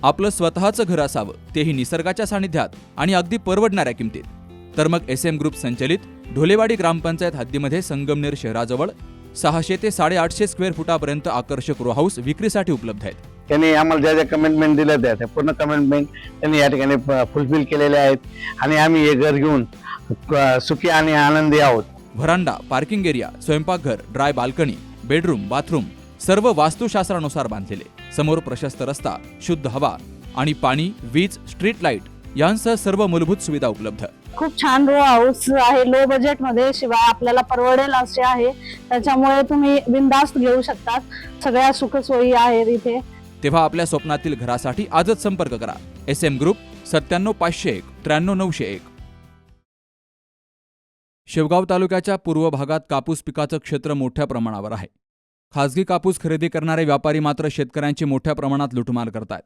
आपलं स्वतःचं घर असावं, तेही निसर्गाच्या सानिध्यात आणि अगदी परवडणाऱ्या किमतीत, तर मग SM ग्रुप संचलित ढोलेवाडी ग्रामपंचायत हद्दीमध्ये संगमनेर शहराजवळ 600 ते 850 स्क्वेअर फुटापर्यंत आकर्षक रो हाऊस विक्रीसाठी उपलब्ध आहेत. त्यांनी आम्हाला ज्या ज्या कमिटमेंट दिल्या त्या पूर्ण कमिटमेंट त्यांनी या ठिकाणी फुलफिल केलेले आहेत आणि आम्ही हे घर घेऊन सुखी आणि आनंदी आहोत. व्हरांडा, पार्किंग एरिया, स्वयंपाकघर, ड्राय बाल्कनी, बेडरूम, बाथरूम सर्व वास्तुशास्त्रानुसार बांधलेले. समोर प्रशस्त रस्ता, शुद्ध हवा आणि पाणी, वीज, स्ट्रीट लाईट यांसह सर्व मूलभूत सुविधा उपलब्ध. खूप छान रो हाऊस आहे, लो बजेट मध्ये, शिवाय आपल्याला परवडेल असे आहे. त्याच्यामुळे तुम्ही बिनधास्त घेऊ शकता. सगळ्या सुखसोयी आहेत इथे. तेव्हा आपल्या स्वप्नातील घरासाठी आजच संपर्क करा. SM group 97501 93901. शेवगाव तालुक्याच्या पूर्व भागात कापूस पिकाचं क्षेत्र मोठ्या प्रमाणावर आहे. खासगी कापूस खरेदी करणारे व्यापारी मात्र शेतकऱ्यांची मोठ्या प्रमाणात लुटमार करतात.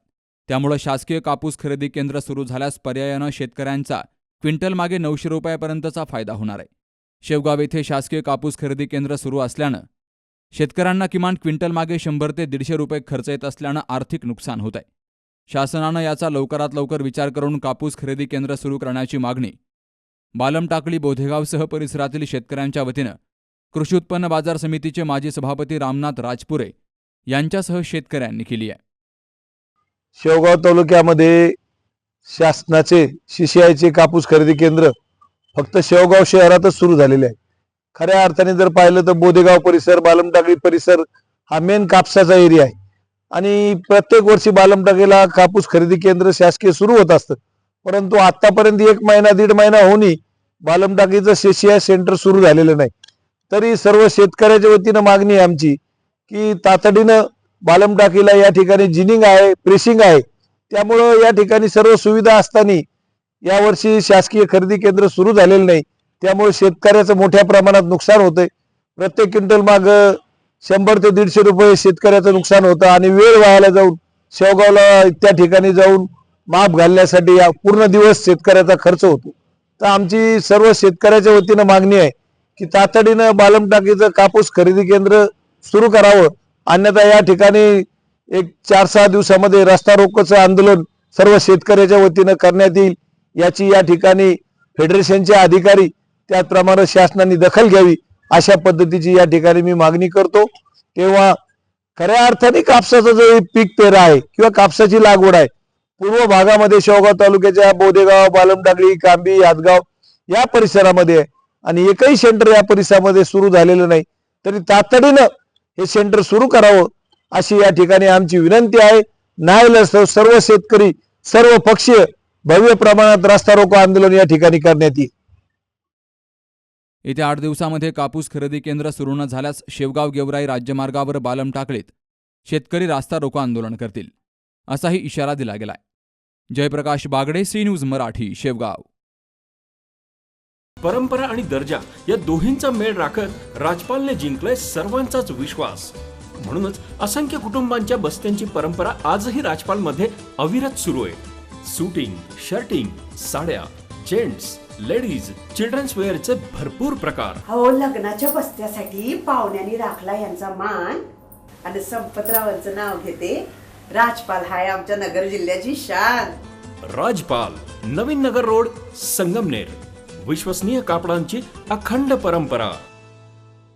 त्यामुळे शासकीय कापूस खरेदी केंद्र सुरू झाल्यास पर्यायानं शेतकऱ्यांचा क्विंटल मागे 900 रुपयापर्यंतचा फायदा होणार आहे. शेवगाव येथे शासकीय कापूस खरेदी केंद्र सुरू असल्यानं शेतकऱ्यांना किमान क्विंटल मागे 100 ते 150 रुपये खर्च येत असल्यानं आर्थिक नुकसान होत आहे. शासनानं याचा लवकरात लवकर विचार करून कापूस खरेदी केंद्र सुरू करण्याची मागणी बालमटाकळी, बोधेगावसह परिसरातील शेतकऱ्यांच्या वतीनं कृषी उत्पन्न बाजार समितीचे माजी सभापती रामनाथ राजपुरे यांच्यासह शेतकऱ्यांनी केली आहे. शेवगाव तालुक्यामध्ये शासनाचे CCIचे कापूस खरेदी केंद्र फक्त शेवगाव शहरातच सुरू झालेले आहे. खऱ्या अर्थाने जर पाहिलं तर बोधेगाव परिसर, बालमटाकळी परिसर हा मेन कापसाचा एरिया आहे आणि प्रत्येक वर्षी बालमटाकळीला कापूस खरेदी केंद्र शासकीय सुरू होत असतं. परंतु आतापर्यंत 1 महिना 1.5 महिना होऊनही बालमटाकळीचं CCI सेंटर सुरू झालेलं नाही. तरी सर्व शेतकऱ्याच्या वतीनं मागणी आहे आमची की तातडीनं बालमटाकळीला या ठिकाणी जिनिंग आहे, प्रेसिंग आहे. त्यामुळं या ठिकाणी सर्व सुविधा असताना यावर्षी शासकीय खरेदी केंद्र सुरू झालेलं नाही. त्यामुळे शेतकऱ्याचं मोठ्या प्रमाणात नुकसान होतंय. प्रत्येक क्विंटल माग 100 ते 150 रुपये शेतकऱ्याचं नुकसान होतं आणि वेळ वायाला जाऊन शेवगावला त्या ठिकाणी जाऊन माप घालण्यासाठी पूर्ण दिवस शेतकऱ्याचा खर्च होतो. तर आमची सर्व शेतकऱ्याच्या वतीनं मागणी आहे की तातडीनं बालमटाकळीचं कापूस खरेदी केंद्र सुरू करावं. अन्यथा या ठिकाणी एक 4-6 दिवसामध्ये रस्ता रोकोचं आंदोलन सर्व शेतकऱ्याच्या वतीनं करण्यात येईल. याची या ठिकाणी फेडरेशनचे अधिकारी त्याचप्रमाणे शासनाने दखल घ्यावी अशा पद्धतीची या ठिकाणी मी मागणी करतो. तेव्हा खऱ्या अर्थाने कापसाचं जो पीक पेरा आहे किंवा कापसाची लागवड आहे पूर्व भागामध्ये शेवगाव तालुक्याच्या बोधेगाव, बालमटाकळी, कांबी, यादगाव या परिसरामध्ये आहे आणि एकही सेंटर या परिसरामध्ये सुरू झालेलं नाही. तरी तातडीनं हे सेंटर सुरू करावं अशी या ठिकाणी आमची विनंती आहे. नाईलाजास्तव सर्व शेतकरी, सर्व पक्षीय भव्य प्रमाणात रस्ता रोको आंदोलन या ठिकाणी करण्यात येईल. येत्या 8 दिवसामध्ये कापूस खरेदी केंद्र सुरू न झाल्यास शेवगाव गेवराई राज्यमार्गावर बालमटाकळीत शेतकरी रास्ता रोको आंदोलन करतील, असाही इशारा दिला गेलाय. Jayprakash Bagade, C news Marathi, Shevgaon. परंपरा आणि दर्जा या दोहींचा मेळ राखत राजपालने जिंकलाय सर्वांचाच विश्वास. म्हणूनच असंख्य कुटुंबांच्या बस्त्यांची परंपरा आजही राजपालमध्ये अविरत सुरू आहे. सूटिंग, शर्टिंग, साड्या, जेंट्स, लेडीज, चिल्ड्रन्स वेअरचे भरपूर प्रकार. हो, लग्नाच्या बस्त्यासाठी पाहुण्यांनी राखला यांचा मान आणि संपतरावांचं नाव घेते. राजपाल हाय आमच्या नगर जिल्ह्याची शान. राजपाल, नवीन नगर रोड, संगमनेर. विश्वसनीय कापडांची अखंड परंपरा.